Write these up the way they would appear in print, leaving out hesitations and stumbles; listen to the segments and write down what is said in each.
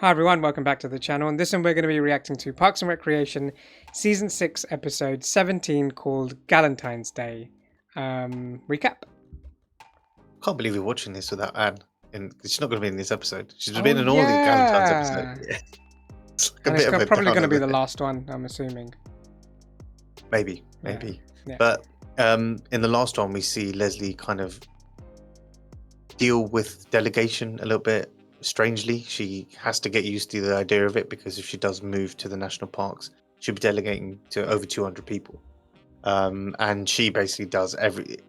Hi everyone, welcome back to the channel. And this one we're going to be reacting to Parks and Recreation Season 6 Episode 17 called Galentine's Day. Recap. Can't believe we're watching this without Anne. And she's not going to be in this episode. She's been in all the Galentine's episodes. Yeah. It's like And it's probably going to be the last one, I'm assuming. Maybe. Yeah. But in the last one, we see Leslie kind of deal with delegation a little bit strangely. She has to get used to the idea of it because if she does move to the national parks, she'll be delegating to over 200 people. And she basically does They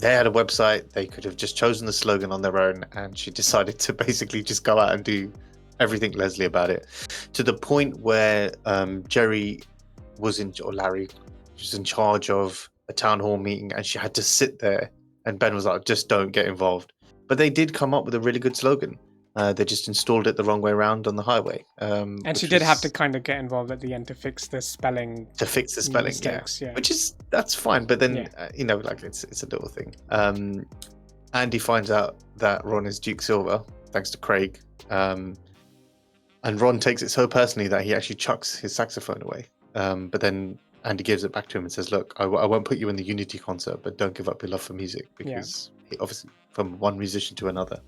had a website, they could have just chosen the slogan on their own, and she decided to basically just go out and do everything Leslie about it. To the point where Larry was in charge of a town hall meeting, and she had to sit there, and Ben was like, just don't get involved. But they did come up with a really good slogan. They just installed it the wrong way around on the highway. And she did have to kind of get involved at the end to fix the spelling. Mistakes, yeah. That's fine. But then, it's a little thing. Andy finds out that Ron is Duke Silver, thanks to Craig. And Ron takes it so personally that he actually chucks his saxophone away. But then Andy gives it back to him and says, look, I won't put you in the Unity concert, but don't give up your love for music. Because obviously from one musician to another.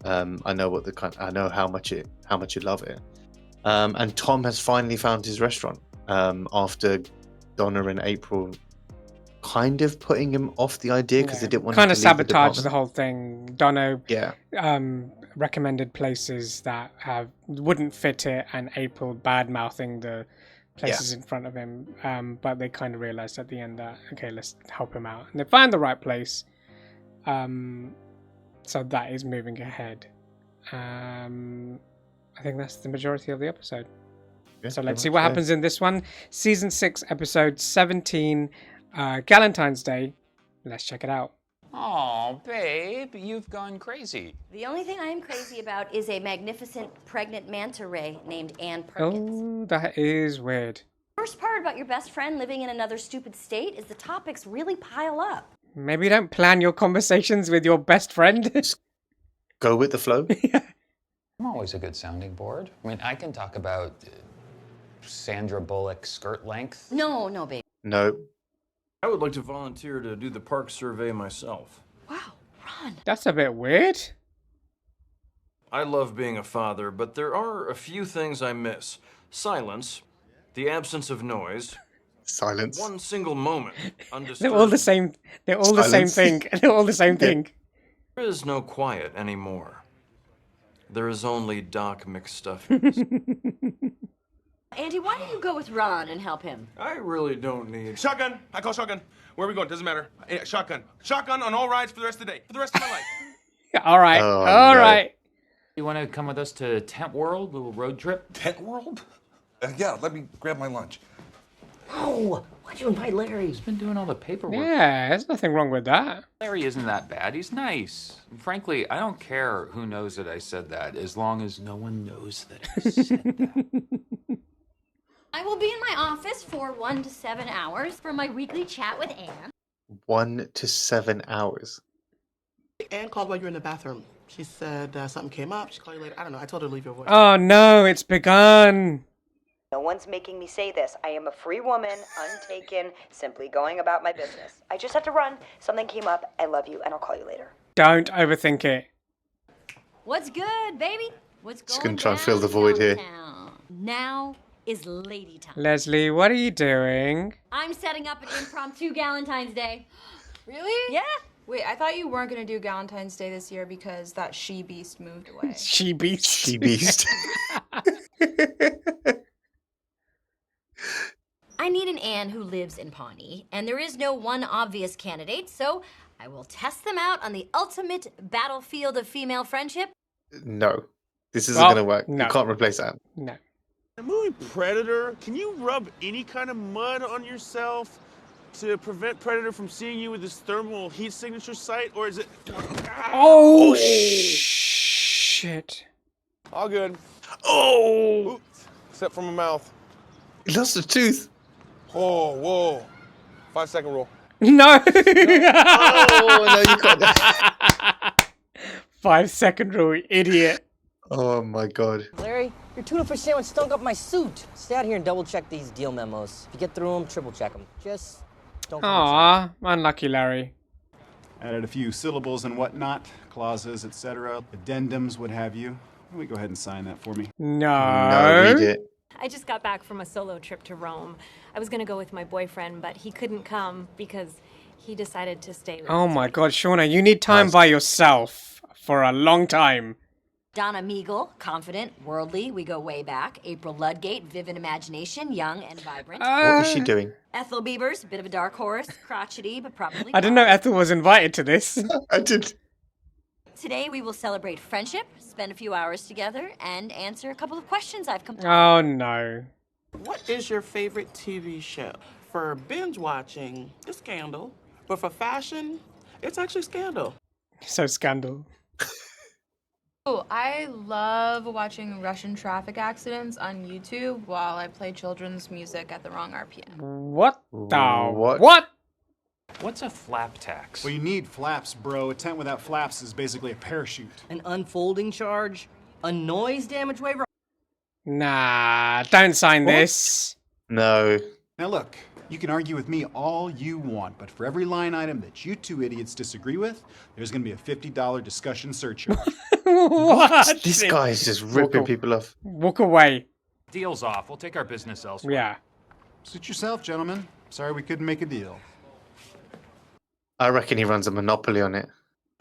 I know I know how much you love it. And Tom has finally found his restaurant after Donna and April kind of putting him off the idea because they didn't want kind him of to sabotage the whole thing. Donna recommended places that wouldn't fit it, and April bad mouthing the places in front of him. But they kind of realized at the end that okay, let's help him out, and they find the right place. So that is moving ahead. I think that's the majority of the episode. Yeah, so let's see what happens in this one. Season 6, Episode 17, Galentine's Day. Let's check it out. Oh, babe, you've gone crazy. The only thing I am crazy about is a magnificent pregnant manta ray named Ann Perkins. Oh, that is weird. The worst part about your best friend living in another stupid state is the topics really pile up. Maybe you don't plan your conversations with your best friend. Just go with the flow. I'm always a good sounding board. I mean, I can talk about Sandra Bullock skirt length. No, babe. No. I would like to volunteer to do the park survey myself. Wow, Ron. That's a bit weird. I love being a father, but there are a few things I miss. Silence, the absence of noise. Silence. One single moment. They're all the same. They're all the same thing. They're all the same thing. There is no quiet anymore. There is only Doc McStuffins. Andy, why don't you go with Ron and help him? I really don't need... Shotgun! I call shotgun. Where are we going? Doesn't matter. Shotgun. Shotgun on all rides for the rest of the day. For the rest of my life. All right. All right. You want to come with us to Tent World, little road trip? Tent World? Yeah, let me grab my lunch. Oh, why'd you invite Larry? He's been doing all the paperwork. Yeah, there's nothing wrong with that. Larry isn't that bad. He's nice. And frankly, I don't care who knows that I said that, as long as no one knows that I said that. I will be in my office for 1 to 7 hours for my weekly chat with Anne. 1 to 7 hours. Anne called while you were in the bathroom. She said something came up. She called you later. I don't know. I told her to leave your voice. Oh no, it's begun. No one's making me say this. I am a free woman, untaken, simply going about my business. I just had to run. Something came up. I love you, and I'll call you later. Don't overthink it. What's good, baby? What's going on? Just gonna try and fill the void here. Now is lady time. Leslie, what are you doing? I'm setting up an impromptu Galentine's Day. Really? Yeah. Wait, I thought you weren't going to do Galentine's Day this year because that she-beast moved away. She-beast. She-beast. I need an Anne who lives in Pawnee, and there is no one obvious candidate, so I will test them out on the ultimate battlefield of female friendship. No. This isn't going to work. No. You can't replace Anne. No. The movie Predator, can you rub any kind of mud on yourself to prevent Predator from seeing you with his thermal heat signature sight, or is it... Oh, shit. All good. Oh! Oops. Except for my mouth. He lost a tooth. Oh, whoa. 5-second rule. No. Oh, no, you can't. 5-second rule, idiot. Oh, my God. Larry, Your tuna fish sandwich stunk up my suit. Stay out here and double check these deal memos. If you get through them, triple check them. Just don't. Aww, unlucky Larry. Added a few syllables and whatnot, clauses, etc., addendums, what have you. Why don't we go ahead and sign that for me? No. Read it. I just got back from a solo trip to Rome. I was gonna go with my boyfriend, but he couldn't come because he decided to stay with Oh my god, Shauna, you need time by yourself for a long time. Donna Meagle, confident, worldly, we go way back. April Ludgate, vivid imagination, young and vibrant. What is she doing? Ethel Beavers, bit of a dark horse, crotchety, but probably I didn't know Ethel was invited to this. I did. Today we will celebrate friendship, spend a few hours together, and answer a couple of questions I've compiled. Oh no. What is your favorite TV show? For binge watching, it's Scandal. But for fashion, it's actually Scandal. So Scandal. Oh, I love watching Russian traffic accidents on YouTube while I play children's music at the wrong RPM. What the What? what? What's a flap tax? Well, you need flaps, bro. A tent without flaps is basically a parachute. An unfolding charge, a noise damage waiver. Nah, don't sign this. No. Now look, you can argue with me all you want, but for every line item that you two idiots disagree with, there's going to be a $50 discussion surcharge. What? This guy is just ripping people off. Walk away. Deal's off. We'll take our business elsewhere. Yeah. Suit yourself, gentlemen. Sorry we couldn't make a deal. I reckon he runs a monopoly on it.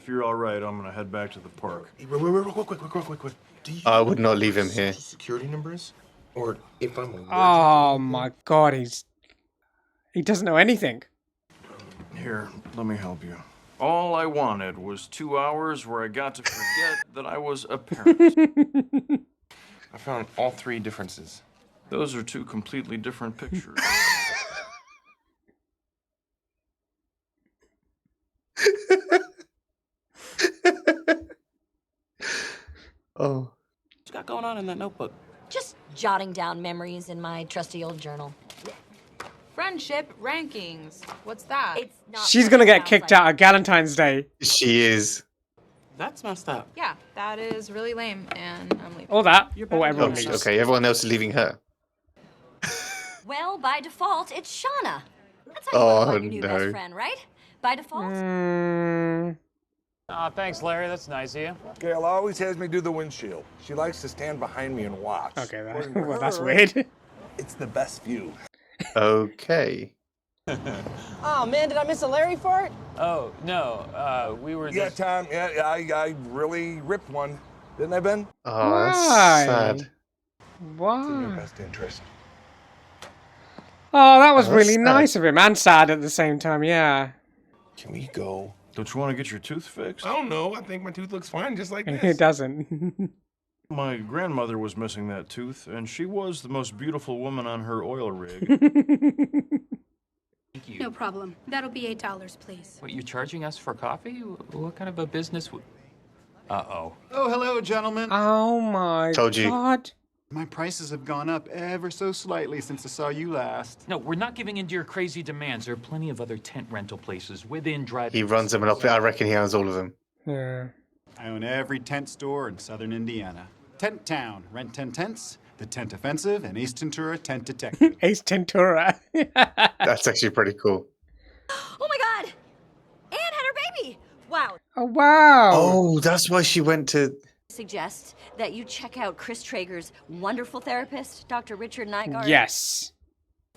If you're all right, I'm gonna head back to the park. Hey, real quick. Do you I would not leave him here. security numbers? Or if I'm allergic Oh my god, he doesn't know anything. Here, let me help you. All I wanted was 2 hours where I got to forget that I was a parent. I found all three differences. Those are two completely different pictures. Oh. What you got going on in that notebook? Just jotting down memories in my trusty old journal. Friendship rankings. What's that? It's not. She's gonna get kicked out of Galentine's Day. She is. That's messed up. Yeah, that is really lame, and I'm leaving. All that. back Or in everyone the leaves. Okay, everyone else is leaving her. Well, by default, it's Shauna. That's how you Oh, want your new no. best friend, right? By default. Thanks, Larry. That's nice of you. Gail always has me do the windshield. She likes to stand behind me and watch. Okay, According to well, that's her, weird. It's the best view. Okay. Oh man, did I miss a Larry fart? Oh, no. We were Yeah, just... Tom. Yeah, I really ripped one, didn't I, Ben? Oh, that's Why? sad. It's in your Why? best interest. Oh, that was Oh, that's really sad. nice of him, and sad at the same time, yeah. Can we go? Don't you want to get your tooth fixed? I don't know. I think my tooth looks fine, just like It this. doesn't. My grandmother was missing that tooth, and she was the most beautiful woman on her oil rig. Thank you. No problem. That'll be $8, please. What, you charging us for coffee? What kind of a business would... Uh-oh. Oh, hello, gentlemen. Oh my Told you. god. My prices have gone up ever so slightly since I saw you last. No, we're not giving in to your crazy demands. There are plenty of other tent rental places within driving... He runs a monopoly. I reckon he owns all of them. Yeah. I own every tent store in southern Indiana. Tent Town, rent 10 tents, the Tent Offensive, and Ace Ventura Tent Detective. Ace Ventura. That's actually pretty cool. Oh my God! Anne had her baby. Wow. Oh wow. Oh, that's why she went to. Suggest that you check out Chris Traeger's wonderful therapist, Dr. Richard Nygaard. Yes.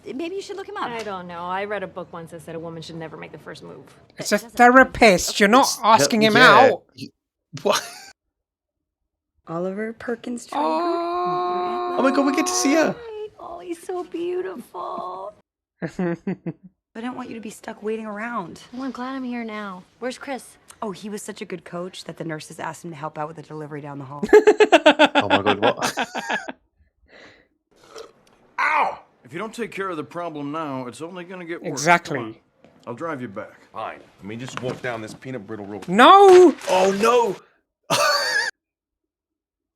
Maybe you should look him up. I don't know. I read a book once that said a woman should never make the first move. It's a therapist. You're not asking him Yeah. out. What? Oliver Perkins Traeger. Oh my god, we get to see her. Oh, he's so beautiful. I don't want you to be stuck waiting around. Well, I'm glad I'm here now. Where's Chris? Oh, he was such a good coach that the nurses asked him to help out with the delivery down the hall. Oh my god, what? Ow! If you don't take care of the problem now, it's only going to get worse. Exactly. Come on. I'll drive you back. Fine. Let me just walk down this peanut brittle real quick. No. Oh no.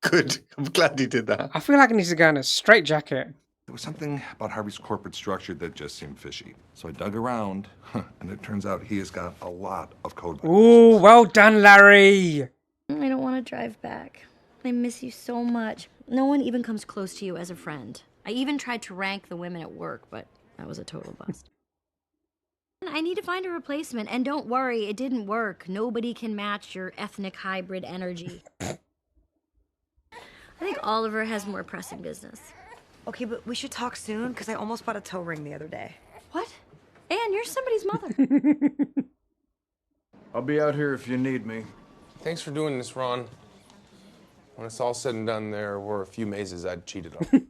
Good. I'm glad he did that. I feel like he needs to go in a straitjacket. There was something about Harvey's corporate structure that just seemed fishy. So I dug around, and it turns out he has got a lot of code. Ooh, well done, Larry. I don't want to drive back. I miss you so much. No one even comes close to you as a friend. I even tried to rank the women at work, but that was a total bust. I need to find a replacement, and don't worry, it didn't work. Nobody can match your ethnic hybrid energy. I think Oliver has more pressing business. Okay, but we should talk soon, because I almost bought a toe ring the other day. What? Anne, you're somebody's mother. I'll be out here if you need me. Thanks for doing this, Ron. When it's all said and done, there were a few mazes I'd cheated on.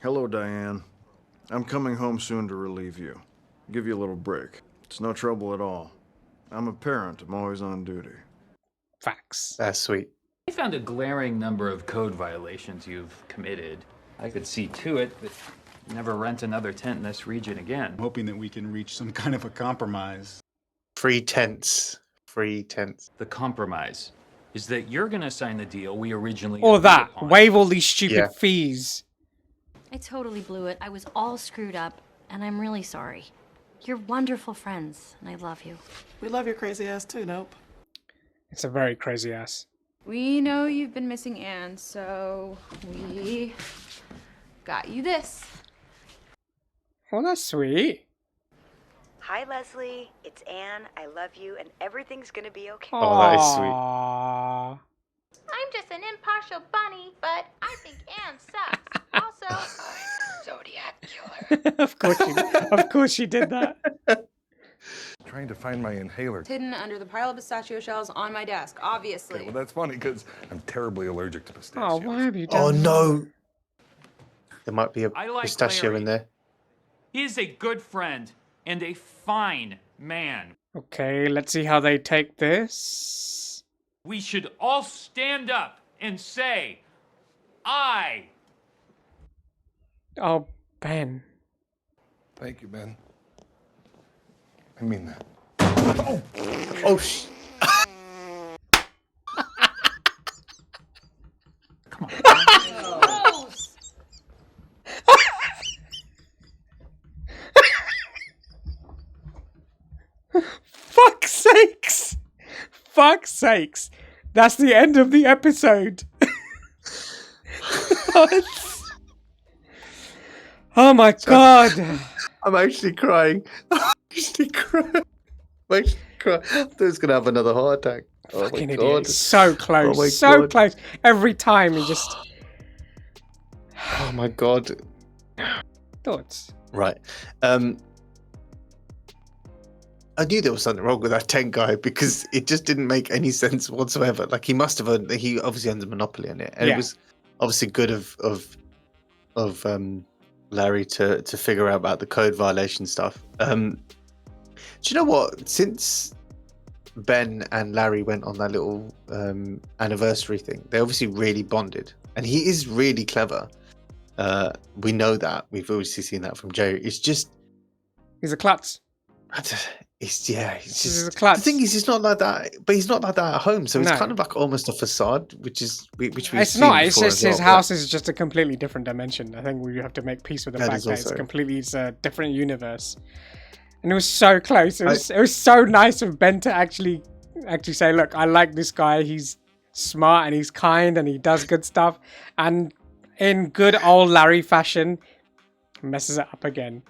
Hello, Diane. I'm coming home soon to relieve you. Give you a little break. It's no trouble at all. I'm a parent. I'm always on duty. Facts. That's sweet. I found a glaring number of code violations you've committed. I could see to it that you never rent another tent in this region again. I'm hoping that we can reach some kind of a compromise. Free tents. The compromise is that you're going to sign the deal we originally Or agreed that. upon. Waive all these stupid fees. I totally blew it. I was all screwed up, and I'm really sorry. You're wonderful friends, and I love you. We love your crazy ass too, Nope. It's a very crazy ass. We know you've been missing Anne, so we got you this. Oh, that's sweet. Hi, Leslie. It's Anne. I love you, and everything's gonna be okay. Oh, that is sweet. Aww. I'm just an impartial bunny, but I think Anne sucks. Also, Zodiac killer. Of course she did that. Trying to find my inhaler. it's hidden under the pile of pistachio shells on my desk, obviously. Okay, well, that's funny because I'm terribly allergic to Oh, pistachios. why have you done Oh that? no. There might be a I like pistachio Larry. in there. He is a good friend and a fine man. Okay, let's see how they take this. We should all stand up and say, I. Oh, Ben. Thank you, Ben. I mean that. Oh, sh. Come on. Gross. Fuck's sakes! Fuck's sakes! That's the end of the episode. Oh my god! I'm actually crying. I'm actually crying. I thought I was going to have another heart attack. Oh Fucking my idiot. god. So close. Oh my so God. close. Every time he just... Oh my god. Thoughts? Right. I knew there was something wrong with that tent guy because it just didn't make any sense whatsoever. Like he must have he obviously owned a monopoly on it, and Yeah. it was obviously good of Larry to figure out about the code violation stuff. Do you know what? Since Ben and Larry went on that little anniversary thing, they obviously really bonded, and he is really clever. We know that. We've obviously seen that from Jerry. It's just He's a klutz. It's just a klutz. the thing is, he's not like that, but he's not like that at home. So it's No. kind of like almost a facade, which we've It's seen not. It's before just as his well, house is just a completely different dimension. I think we have to make peace with the That fact is that it's also- it's a different universe. And it was so close. It was so nice of Ben to actually say, "Look, I like this guy. He's smart and he's kind and he does good stuff." And in good old Larry fashion, messes it up again.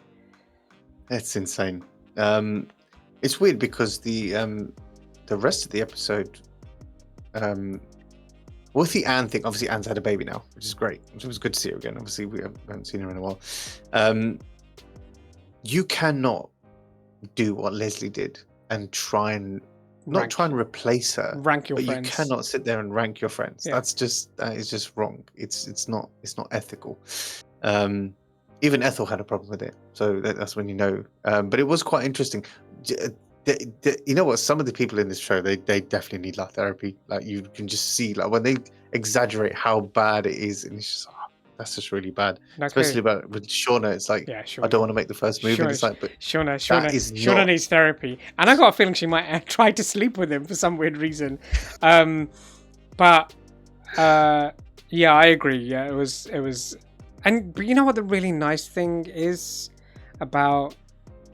It's insane. It's weird because the rest of the episode, with the Anne thing, obviously Anne's had a baby now, which is great. It was good to see her again. Obviously, we haven't seen her in a while. You cannot do what Leslie did and try and replace her. Rank your but friends. you cannot sit there and rank your friends. Yeah. That is just wrong. It's not ethical. Even Ethel had a problem with it, so that's when you know. But it was quite interesting. You know what? Some of the people in this show, they definitely need like therapy. Like you can just see, like when they exaggerate how bad it is, and it's just that's just really bad. Okay. Especially with Shauna, it's like Yeah, I don't want to make the first move, and it's like, but Shauna needs therapy, and I got a feeling she might try to sleep with him for some weird reason. But yeah, I agree. Yeah, it was. But you know what the really nice thing is about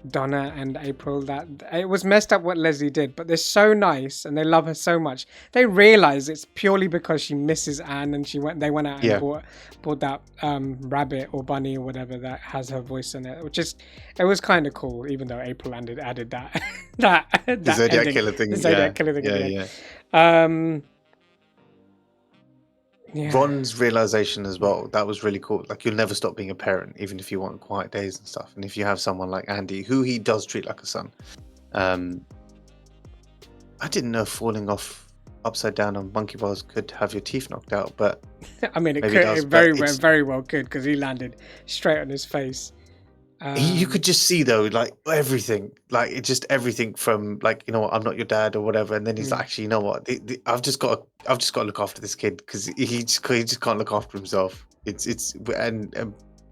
Donna and April, that it was messed up what Leslie did, but they're so nice and they love her so much. They realize it's purely because she misses Anne and they went out and bought that rabbit or bunny or whatever that has her voice in it, which is, it was kind of cool, even though April added that the Zodiac ending, killer thing. the Zodiac killer thing. Ron's realization as well, that was really cool. Like, you'll never stop being a parent, even if you want quiet days and stuff. And if you have someone like Andy, who he does treat like a son. I didn't know falling off upside down on monkey bars could have your teeth knocked out, but I mean, it very well could, because he landed straight on his face. You could just see though, like everything, like it just everything from like, you know what, I'm not your dad or whatever, and then he's like, actually, you know what, I've just got to look after this kid because he just can't look after himself. And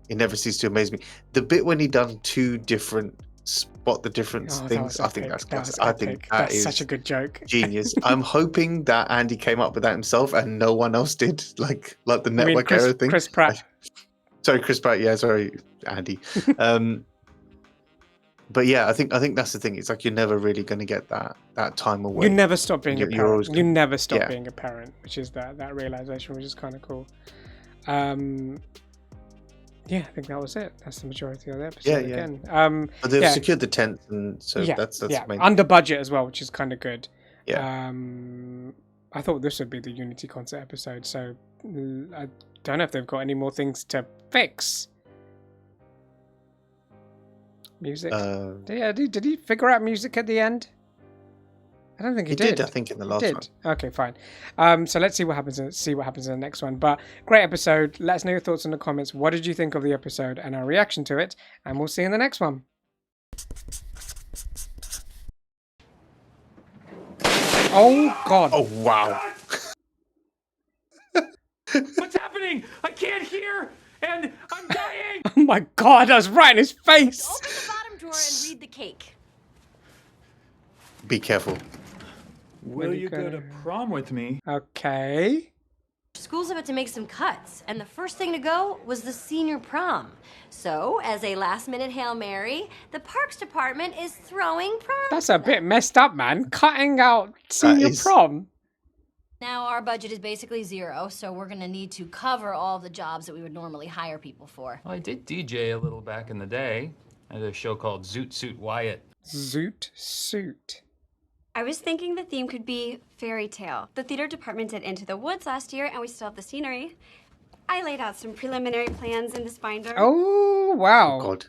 it never ceases to amaze me. The bit when he done two different spot the difference things, I think that's classic. I think that's such a good joke. Genius. I'm hoping that Andy came up with that himself and no one else did, like the network error thing. Chris Pratt. Sorry, Chris Pratt. Yeah, sorry, Andy. But yeah, I think that's the thing. It's like you're never really going to get that time away. You never stop being a parent. You never stop being a parent, which is that realization, which is kind of cool. Yeah, I think that was it. That's the majority of the episode. Again. But they've secured the tent, and so that's main. Under budget as well, which is kind of good. Yeah. I thought this would be the Unity concert episode, so I don't know if they've got any more things to fix. Music. Did he figure out music at the end? I don't think he did. I think in the last one. Okay, fine. So let's see what happens. In the next one. But great episode. Let us know your thoughts in the comments. What did you think of the episode and our reaction to it? And we'll see you in the next one. Oh God! Oh wow! What's happening? I can't hear, and I'm dying. Oh my God! I was right in his face. Open the bottom drawer and read the cake. Be careful. Will you go to prom with me? Okay. School's about to make some cuts, and the first thing to go was the senior prom. So, as a last-minute Hail Mary, the Parks Department is throwing prom. That's a bit messed up, man. Cutting out senior prom. Now, our budget is basically zero, so we're going to need to cover all the jobs that we would normally hire people for. Well, I did DJ a little back in the day at a show called Zoot Suit Wyatt. Zoot Suit. I was thinking the theme could be fairy tale. The theater department did Into the Woods last year, and we still have the scenery. I laid out some preliminary plans in this binder. Oh, wow. Oh, God.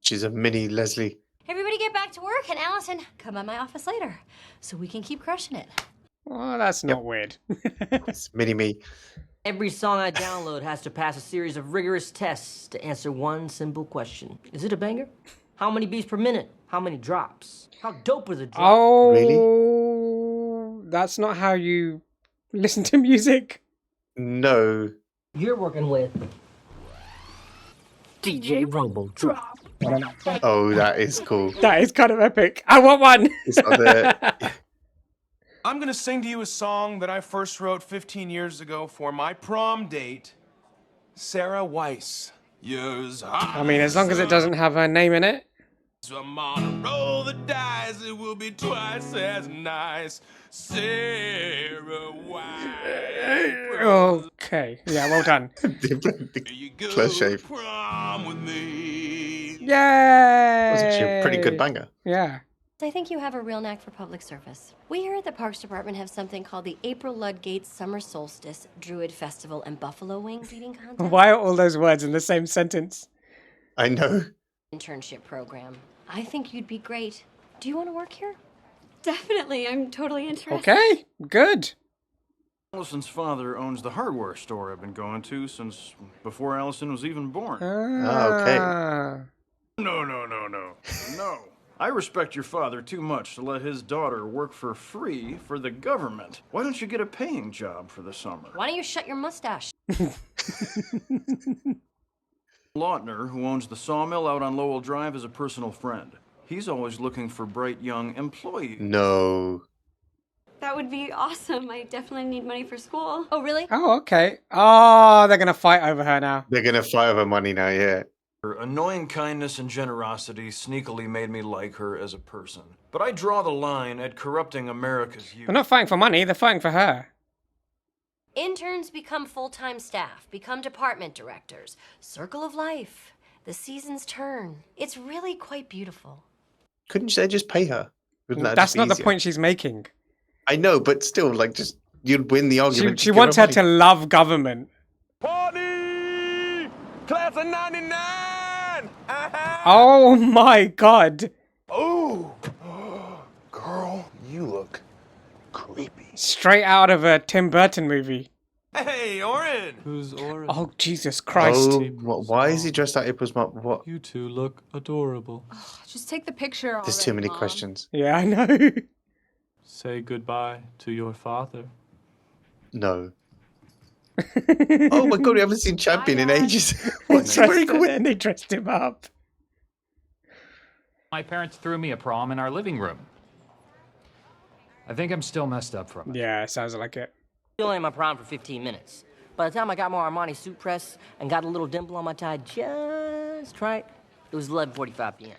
She's a mini Leslie. Everybody get back to work, and Allison, come by my office later so we can keep crushing it. Oh, that's not weird. It's mini me. Every song I download has to pass a series of rigorous tests to answer one simple question. Is it a banger? How many beats per minute? How many drops? How dope are the drops? Oh, really? That's not how you listen to music. No. You're working with DJ Rumble Drop. Oh, that is cool. That is kind of epic. I want one. It's not there. I'm gonna sing to you a song that I first wrote 15 years ago for my prom date, Sarah Weiss. I mean, as long as it doesn't have her name in it. So I'm gonna roll the dice, it will be twice as nice. Sarah Weiss. Okay, yeah, well done. Close shave. Prom with me. Yay! That was actually a pretty good banger. Yeah. I think you have a real knack for public service. We here at the Parks Department have something called the April Ludgate Summer Solstice Druid Festival and Buffalo Wings Eating Contest. Why are all those words in the same sentence? I know. Internship program. I think you'd be great. Do you want to work here? Definitely, I'm totally interested. Okay, good. Allison's father owns the hardware store I've been going to since before Allison was even born. Okay. No. I respect your father too much to let his daughter work for free for the government. Why don't you get a paying job for the summer? Why don't you shut your mustache? Lautner, who owns the sawmill out on Lowell Drive, is a personal friend. He's always looking for bright young employees. No. That would be awesome. I definitely need money for school. Oh, really? Oh, okay. Oh, they're going to fight over her now. They're going to fight over money now, yeah. Her annoying kindness and generosity sneakily made me like her as a person. But I draw the line at corrupting America's youth. They're not fighting for money, they're fighting for her. Interns become full-time staff, become department directors. Circle of life. The seasons turn. It's really quite beautiful. Couldn't they just pay her? Wouldn't that That's just be not the easier? point she's making. I know, but still, like, just you'd win the argument. She wants her to love government. Party! Class of 99! Oh my god. Oh, girl, you look creepy. Straight out of a Tim Burton movie. Hey, Oren! Who's Oren? Oh, Jesus Christ. Oh, why is he dressed like April's mom? What? You two look adorable. Just take the picture already, There's too many Mom. questions. Yeah, I know. Say goodbye to your father. No. Oh my god, we haven't seen Champion in ages. What's he wearing? And they dressed him up. My parents threw me a prom in our living room. I think I'm still messed up from it. Yeah, sounds like it. Still ain't my prom for 15 minutes. By the time I got my Armani suit press and got a little dimple on my tie just right, it was 11:45 p.m.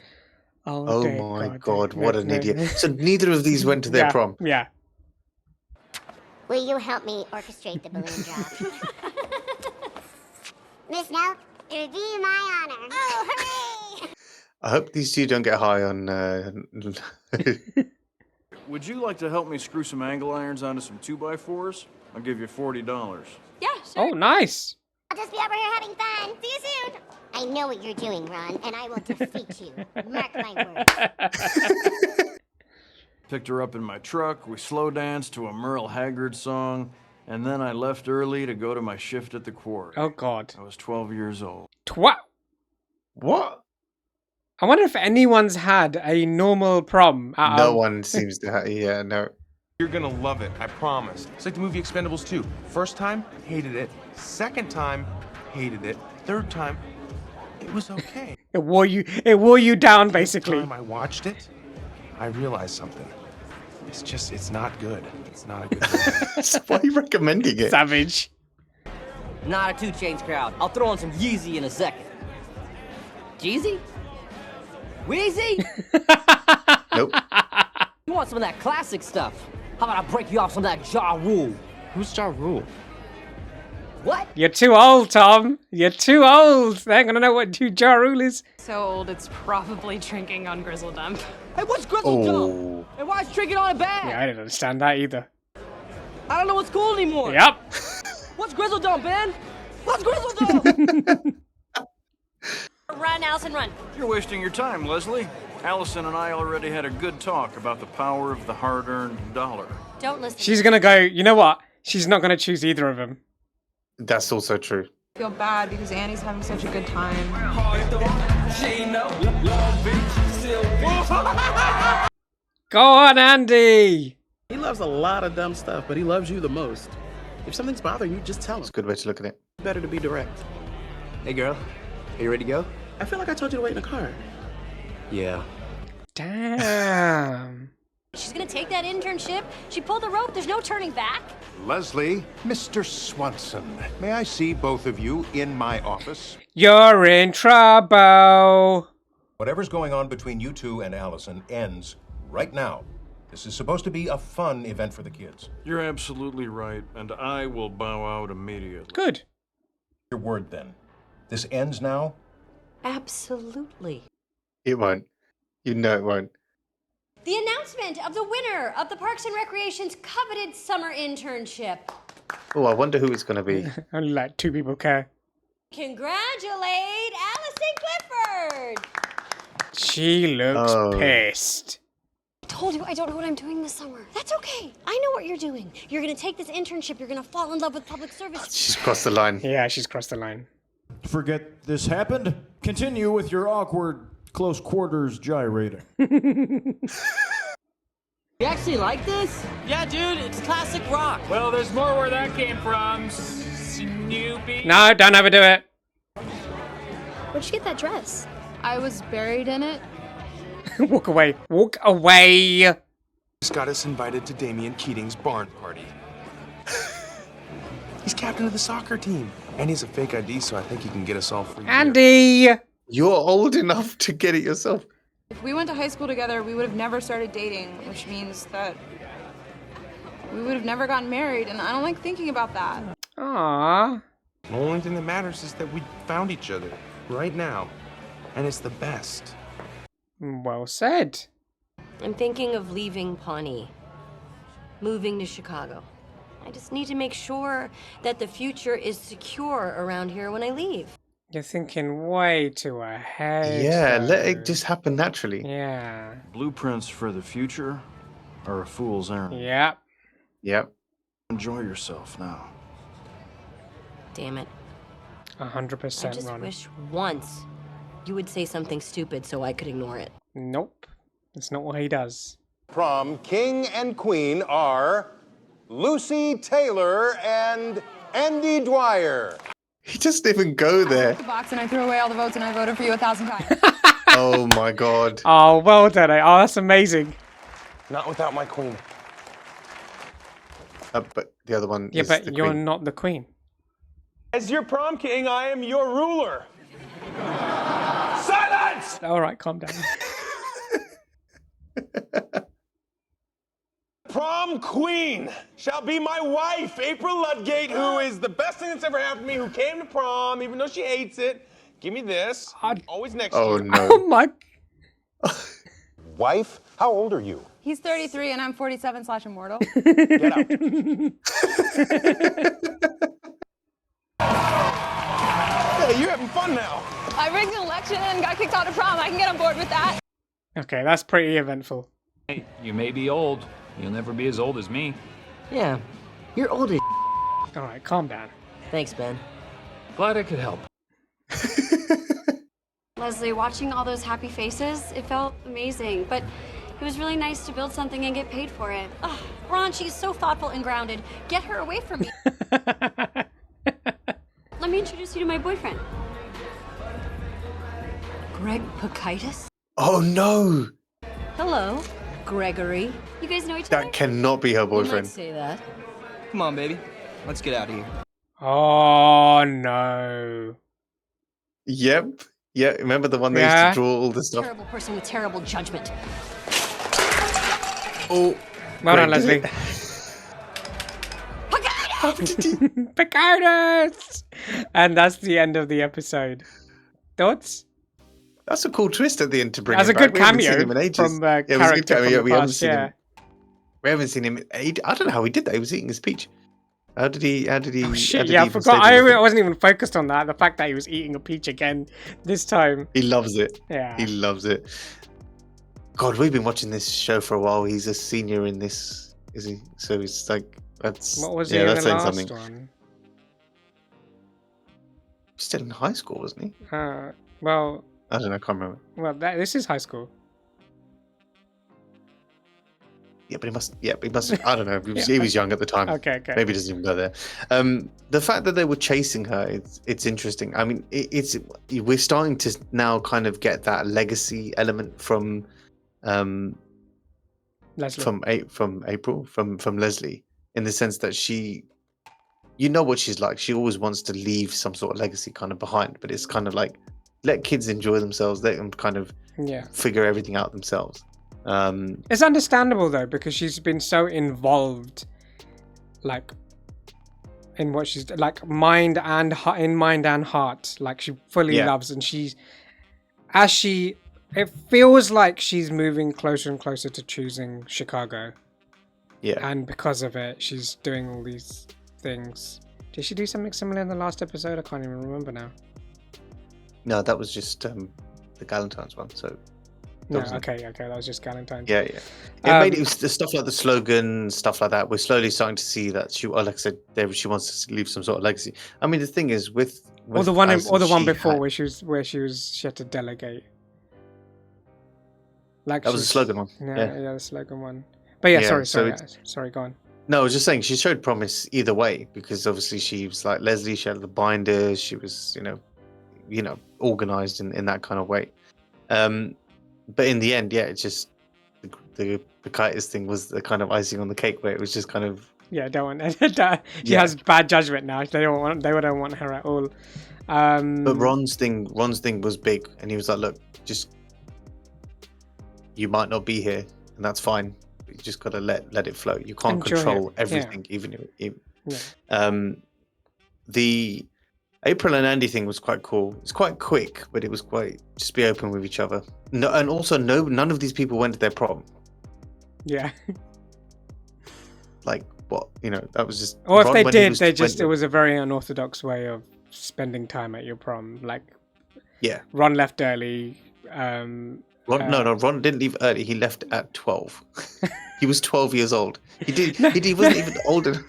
Oh my god, what an idiot. So neither of these went to their prom? Yeah. Will you help me orchestrate the balloon drop? Miss Snow, it would be my honor. Oh, hooray! I hope these two don't get high on... Would you like to help me screw some angle irons onto some 2x4s? I'll give you $40. Yeah, Oh, nice. I'll just be over here having fun. See you soon. I know what you're doing, Ron, and I will defeat you. Mark my words. Picked her up in my truck, we slow danced to a Merle Haggard song, and then I left early to go to my shift at the quarry. Oh, God. I was 12 years old. What? I wonder if anyone's had a normal prom. No one seems to have... Yeah, no. You're gonna love it, I promise. It's like the movie Expendables 2. First time, hated it. Second time, hated it. Third time, it was okay. It wore you down, basically. Every time I watched it, I realized something. It's not good. It's not a good movie. Why are you recommending it? Savage. Not a 2 Chainz crowd. I'll throw on some Yeezy in a second. Jeezy? Wheezy? Nope. You want some of that classic stuff? How about I break you off some of that Ja Rule? Who's Ja Rule? What? You're too old, Tom. You're too old. They ain't gonna know what Ja Rule is. So old, it's probably drinking on Grizzle Dump. Hey, what's Grizzle Dump? And why is drinking on a bag? Yeah, I didn't understand that either. I don't know what's cool anymore. Yep. What's Grizzle Dump, man? What's Grizzle Dump? Run, Allison, run. You're wasting your time, Leslie. Allison and I already had a good talk about the power of the hard-earned dollar. Don't listen. She's gonna go, you know what? She's not gonna choose either of them. That's also true. I feel bad because Annie's having such a good time. Go on, Andy! He loves a lot of dumb stuff, but he loves you the most. If something's bothering you, just tell him. It's a good way to look at it. Better to be direct. Hey, girl. Are you ready to go? I feel like I told you to wait in the car. Yeah. Damn. She's gonna take that internship. She pulled the rope. There's no turning back. Leslie, Mr. Swanson, may I see both of you in my office? You're in trouble. Whatever's going on between you two and Allison ends right now. This is supposed to be a fun event for the kids. You're absolutely right, and I will bow out immediately. Good. Your word, then. This ends now? Absolutely. It won't. You know it won't. The announcement of the winner of the Parks and Recreation's coveted summer internship. Oh, I wonder who it's going to be. Only like 2 people care. Congratulate Allison Clifford! She looks pissed. I told you I don't know what I'm doing this summer. That's okay. I know what you're doing. You're gonna take this internship. You're gonna fall in love with public service. She's crossed the line. Yeah, she's crossed the line. Forget this happened. Continue with your awkward close quarters gyrating. You actually like this? Yeah, dude, it's classic rock. Well, there's more where that came from, Snoopy. No, don't ever do it. Where'd you get that dress? I was buried in it. Walk away. Walk away. He's got us invited to Damian Keating's barn party. He's captain of the soccer team. And he's a fake ID, so I think he can get us all free. Andy! You're old enough to get it yourself. If we went to high school together, we would have never started dating, which means that we would have never gotten married, and I don't like thinking about that. Aww. The only thing that matters is that we found each other right now, and it's the best. Well said. I'm thinking of leaving Pawnee, moving to Chicago. I just need to make sure that the future is secure around here when I leave. You're thinking way too ahead. Yeah, though. let it just happen naturally. Yeah. Blueprints for the future are a fool's errand. Yep. Yep. Enjoy yourself now. Damn it. 100%, I just Ron. wish once you would say something stupid so I could ignore it. Nope. That's not what he does. Prom king and queen are Lucy Taylor and Andy Dwyer. He doesn't even go there. The box and I threw away all the votes and I voted for you 1,000 times. Oh my god. Oh, well done. Oh, that's amazing. Not without my queen. But the other one Yeah, is but the you're queen. not the queen. As your prom king, I am your ruler. Silence! All right, calm down. Prom queen shall be my wife, April Ludgate, who is the best thing that's ever happened to me, who came to prom, even though she hates it. Give me this. Always next to you. no. Oh my. Wife, how old are you? He's 33 and I'm 47/immortal. Get out. Hey, you're having fun now. I rigged an election and got kicked out of prom. I can get on board with that. Okay, that's pretty eventful. Hey, you may be old. You'll never be as old as me. Yeah, you're old as All right, calm down. Thanks, Ben. Glad I could help. Leslie, watching all those happy faces, it felt amazing, but it was really nice to build something and get paid for it. Ugh, Ron, she's so thoughtful and grounded. Get her away from me. Let me introduce you to my boyfriend. Greg Pakaitis? Oh no. Hello, Gregory. You guys know each other? That cannot be her You might boyfriend. say that. Come on, baby. Let's get out of here. Oh no. Yep. Yeah, remember the one they Yeah. used to draw all the stuff? Terrible person with terrible judgment. Oh. Well done, Greg did Leslie. it. Picardus! And that's the end of the episode. Thoughts? That's a cool twist at the end to bring That's him a good back. We haven't seen cameo him in ages. from Yeah, it was a good character cameo. from We the haven't past, seen yeah. him. We haven't seen him. I don't know how he did that. He was eating his peach. How did he? Oh how shit, did yeah, I he even forgot. stay to the I wasn't even focused on that. The fact that he was eating a peach again this time. He loves it. Yeah. He loves it. God, we've been watching this show for a while. He's a senior in this, is he? So it's like that's What was yeah, he in that's the saying last something. one? Still in high school, wasn't he? Well, I don't know. I can't remember. well, this is high school. Yeah, but he must. Yeah, he must. I don't know. Yeah. He was young at the time. Okay, okay. Maybe he doesn't even go there. The fact that they were chasing her, it's interesting. I mean, we're starting to now kind of get that legacy element from Leslie. from April, from Leslie, in the sense that she, you know what she's like. She always wants to leave some sort of legacy kind of behind, but it's kind of like let kids enjoy themselves, let them kind of Yeah. figure everything out themselves. It's understandable though, because she's been so involved, like in what she's like, mind and heart. Like she fully Yeah. loves, and it feels like she's moving closer and closer to choosing Chicago. Yeah. And because of it, she's doing all these things. Did she do something similar in the last episode? I can't even remember now. No, that was just the Galentine's one. So. No, That wasn't- okay, that was just Galentine. Yeah. It was the stuff like the slogan, stuff like that. We're slowly starting to see that she, like I said, she wants to leave some sort of legacy. I mean, the thing is with Or the one, Alison, or the one she before had- where she had to delegate. Like that was the slogan one. Yeah, the slogan one. But yeah, Yeah, sorry, go on. No, I was just saying she showed promise either way, because obviously she was like Leslie. She had the binders. She was, organized in that kind of way. But in the end, yeah, it's just the Kitis thing was the kind of icing on the cake, where it was just kind of Yeah, don't want. She has bad judgment now. They don't want her at all. But Ron's thing was big, and he was like, "Look, just you might not be here, and that's fine. You just gotta let it flow. You can't control everything, even if." The April and Andy thing was quite cool. It's quite quick, but it was quite just be open with each other. No, and also none of these people went to their prom. Yeah. Like what, that was just. Or if they did, it was a very unorthodox way of spending time at your prom. Like, yeah, Ron left early. Ron didn't leave early. He left at 12. He was 12 years old. He wasn't even older.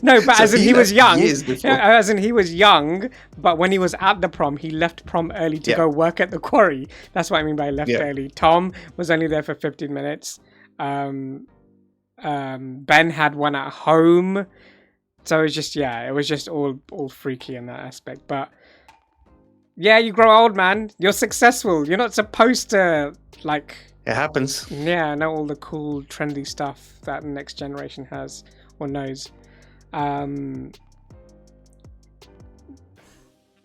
No, but as in he was young. Yeah, as in he was young, but when he was at the prom, he left prom early to go work at the quarry. That's what I mean by left early. Tom was only there for 15 minutes. Ben had one at home. So it was just all freaky in that aspect. But yeah, you grow old, man. You're successful. You're not supposed to like. It happens. Yeah, know all the cool, trendy stuff that the next generation has or knows. There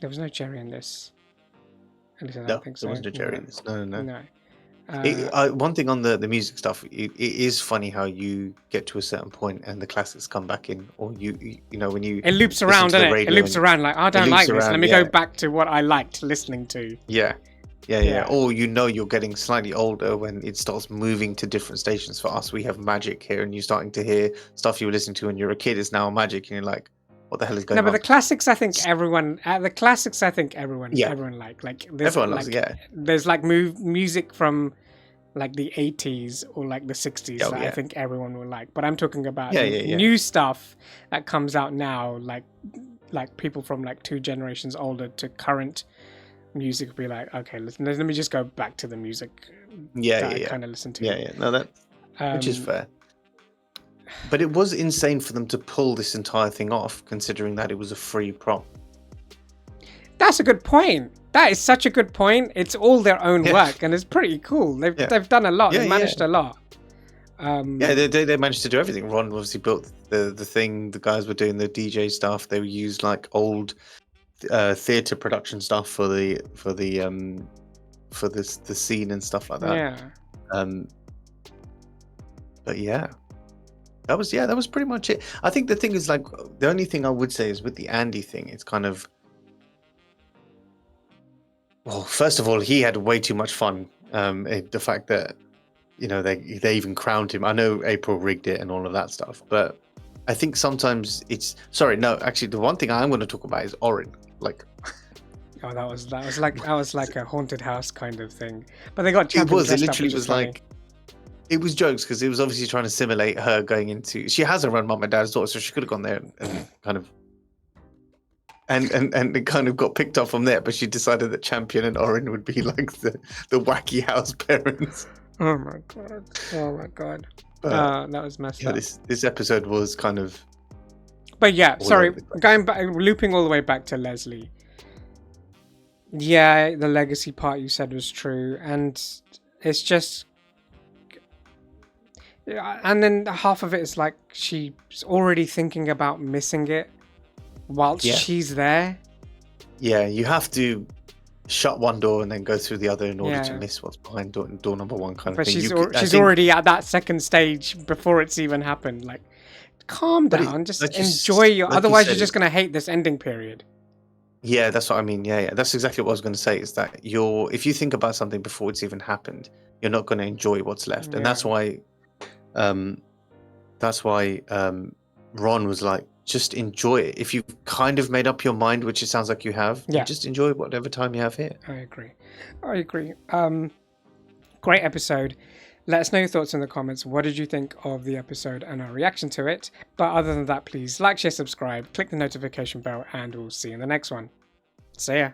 was no Jerry in this. At least I don't think so. There wasn't a Jerry in this. No. No. One thing on the music stuff, it is funny how you get to a certain point and the classics come back in, or when you it loops around, doesn't it? It loops around like I don't like this. Let me go back to what I liked listening to. Yeah. Or you're getting slightly older when it starts moving to different stations. For us, we have Magic here, and you're starting to hear stuff you were listening to when you were a kid is now Magic, and you're like, what the hell is going on? No, but the classics, I think everyone like. Everyone loves, There's like music from like the 80s or like the 60s that I think everyone will like. But I'm talking about new stuff that comes out now, like people from like 2 generations older to current music will be like, okay, let me just go back to the music I kind of listen to. No, that which is fair. But it was insane for them to pull this entire thing off, considering that it was a free prom. That's a good point. That is such a good point. It's all their own work, and it's pretty cool. They've done a lot. They've managed a lot. They managed to do everything. Ron obviously built the thing. The guys were doing the DJ stuff. They used like old theater production stuff for the scene and stuff like that. But that was pretty much it. I think the thing is, like, the only thing I would say is with the Andy thing, it's kind of, well, first of all, he had way too much fun. The fact that they even crowned him. I know April rigged it and all of that stuff, but I think sometimes actually the one thing I'm going to talk about is Orin. Like, oh, that was like a haunted house kind of thing. But they got champion. It literally was like, it was jokes because it was obviously trying to simulate her going into. She has a run mum and dad's daughter, so she could have gone there and kind of. And it kind of got picked up from there, but she decided that Champion and Orin would be like the wacky house parents. Oh my god! That was messed up. This episode was kind of. But yeah, sorry, going back, looping all the way back to Leslie. Yeah, the legacy part you said was true, and it's just. And then half of it is like she's already thinking about missing it whilst she's there. Yeah, you have to shut one door and then go through the other in order to miss what's behind door number one kind of thing. But she's already at that second stage before it's even happened. Like, calm down, just enjoy your. Otherwise, you're just gonna hate this ending period. Yeah, that's what I mean. Yeah, that's exactly what I was going to say. Is that if you think about something before it's even happened, you're not going to enjoy what's left, and that's why. Ron was like, just enjoy it. If you've kind of made up your mind, which it sounds like you have, just enjoy whatever time you have here. I agree. Great episode. Let us know your thoughts in the comments. What did you think of the episode and our reaction to it? But other than that, please like, share, subscribe, click the notification bell, and we'll see you in the next one. See ya.